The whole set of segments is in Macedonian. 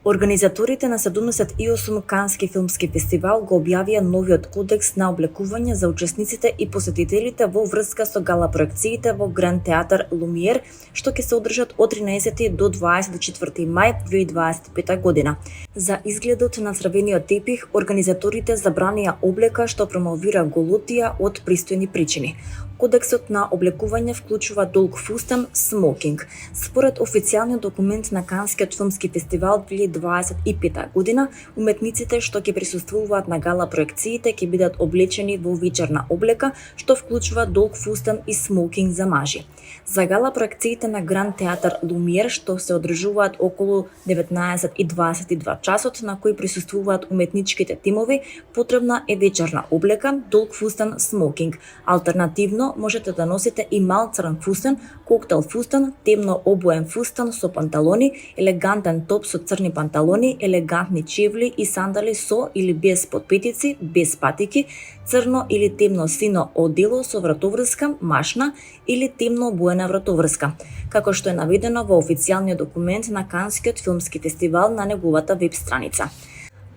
Организаторите на 78 Кански филмски фестивал го објавија новиот кодекс на облекување за учесниците и посетителите во врска со гала проекциите во Гранд театар Лумиер, што ќе се одржат од 13 до 24 мај 2025 година. За изгледот на црвениот тепих, организаторите забранија облека што промовира голотија од пристојни причини. Кодексот на облекување вклучува долг фустан, смокинг. Според официјалниот документ на Канскиот филмски фестивал 2025 година, уметниците што ќе присуствуваат на гала проекциите ќе бидат облечени во вечерна облека, што вклучува долг фустан и смокинг за мажи. За гала проекциите на Гранд театар Лумиер, што се одржуваат околу 19:22 часот, на кои присуствуваат уметничките тимови, потребна е вечерна облека, долг фустан, смокинг. Алтернативно, можете да носите и мал црн фустан, коктел фустан, темно обоен фустан со панталони, елегантен топ со црни панталони, елегантни чевли и сандали со или без подпетици, без патики, црно или темно сино одело со вратоврска, машна или темно обоена вратоврска, како што е наведено во официјалниот документ на Канскиот филмски фестивал на неговата веб страница.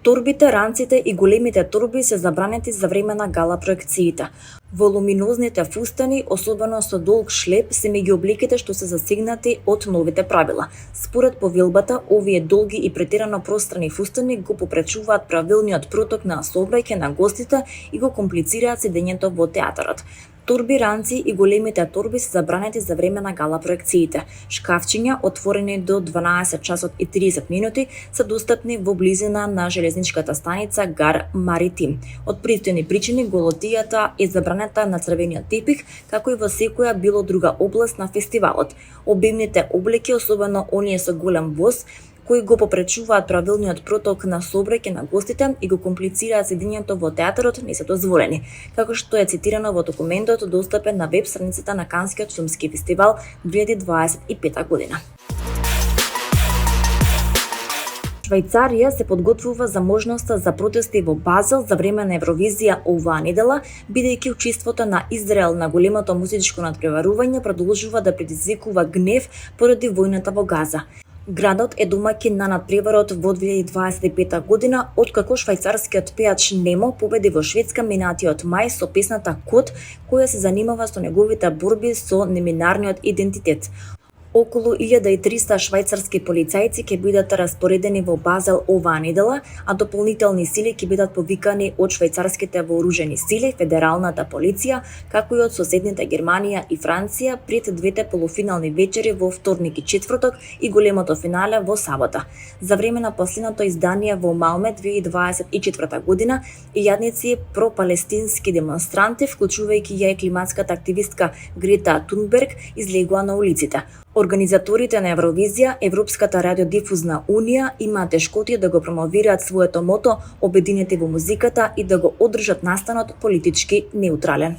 Торбите, ранците и големите торби се забранети за време на гала проекциите. Волуминозните фустани, особено со долг шлеп, се меѓу облеките што се засегнати од новите правила. Според повелбата, овие долги и претерано пространи фустани го попречуваат правилниот проток на сообраќај на гостите и го комплицираат седењето во театарот. Торби, ранци и големите торби се забранети за време на гала проекциите. Шкафчиња, отворени до 12 часот и 30 минути, се достапни во близина на железничката станица Гар Маритим. Од пристојни причини голотијата е забранета на црвениот тепих, како и во секоја било друга област на фестивалот. Обемните облеки, особено оние со голем воз, кои го попречуваат правилниот проток на сообраќај на гостите и го комплицираат седењето во театарот, не се дозволени, како што е цитирано во документот достапен на веб страницата на Канскиот филмски фестивал 2025 година. Швајцарија се подготвува за можноста за протести во Базел за време на Евровизија оваа недела, бидејќи учеството на Израел на големото музичко надпреварување продолжува да предизвикува гнев поради војната во Газа. Градот е домаќин на надпреварот во 2025 година, откако швајцарскиот пејач Немо победи во Шведска минатиот мај со песната Код, која се занимава со неговите борби со неминарниот идентитет. Околу 1300 швајцарски полицајци ќе бидат распоредени во Базел оваа недела, а дополнителни сили ќе бидат повикани од швајцарските вооружени сили, федералната полиција, како и од соседните Германија и Франција пред двете полуфинални вечери во вторник и четврток и големото финале во сабота. За време на последното издание во Малме 2024 година, илјадници пропалестински демонстранти, вклучувајќи ја и климатската активистка Грета Тунберг, излегоа на улиците. Организаторите на Евровизија, Европската радиодифузна унија, имаат тешкоти да го промовираат своето мото обединети во музиката и да го одржат настанот политички неутрален.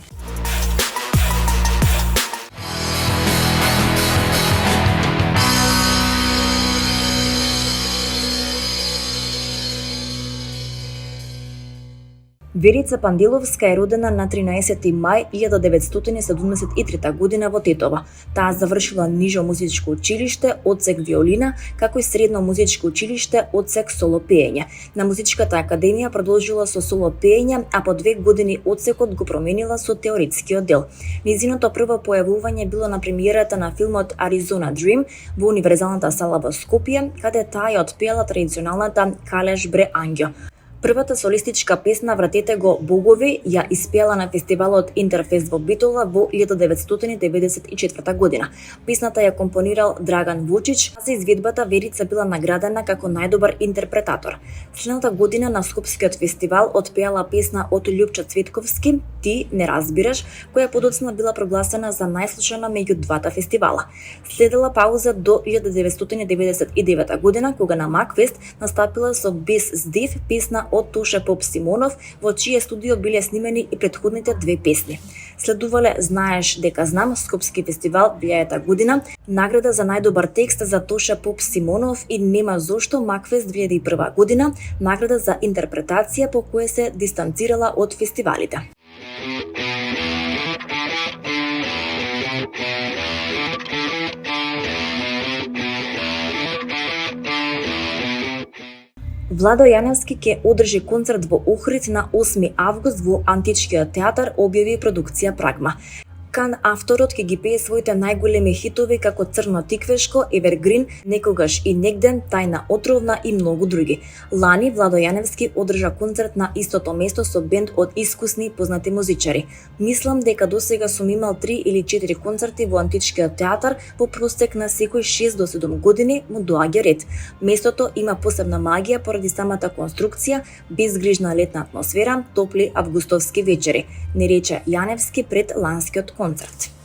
Верица Панделовска е родена на 13 мај 1973 година во Тетово. Таа завршила нижо музичко училиште, одсек виолина, како и средно музичко училиште, одсек соло пеење. На музичката академија продолжила со соло пеење, а по 2 години одсекот го променила со теоретскиот дел. Незиното прво појавување било на премиерата на филмот Arizona Dream во Универзалната сала во Скопје, каде таа ја отпеала традиционалната Калеш бре Ангјо. Првата солистичка песна "Вратете го богови" ја испеала на фестивалот Интерфест во Битола во 1994 година. Песната ја компонирал Драган Вучич, а за изведбата Верица била наградена како најдобар интерпретатор. Следната година на Скопскиот фестивал отпеала песна од Љупчо Цветковски "Ти не разбираш", која подоцна била прогласена за најслушана меѓу двата фестивала. Следела пауза до 1999 година, кога на Макфест настапила со Без здив песна од Тоше Поп Симонов, во чие студио биле снимени и претходните 2 песни. Следувале Знаеш дека знам, Скопски фестивал 2000 година, награда за најдобар текст за Тоша Поп Симонов и Нема зошто Макфест 2001 година, награда за интерпретација по која се дистанцирала од фестивалите. Владо Јаневски ќе одржи концерт во Охрид на 8 август во Античкиот театар, објави продукција Прагма. Кан авторот ќе ги пее своите најголеми хитови како Црно тиквешко, Евергрин, Некогаш и негден, Тајна отровна и многу други. Лани Владо Јаневски одржа концерт на истото место со бенд од искусни и познати музичари. Мислам дека досега сум имал 3 или 4 концерти во Античкиот театар, по простек на секој 6 до 7 години му доаѓа ред. Местото има посебна магија поради самата конструкција, безгрижна летна атмосфера, топли августовски вечери, не рече Јаневски пред ланскиот концерт.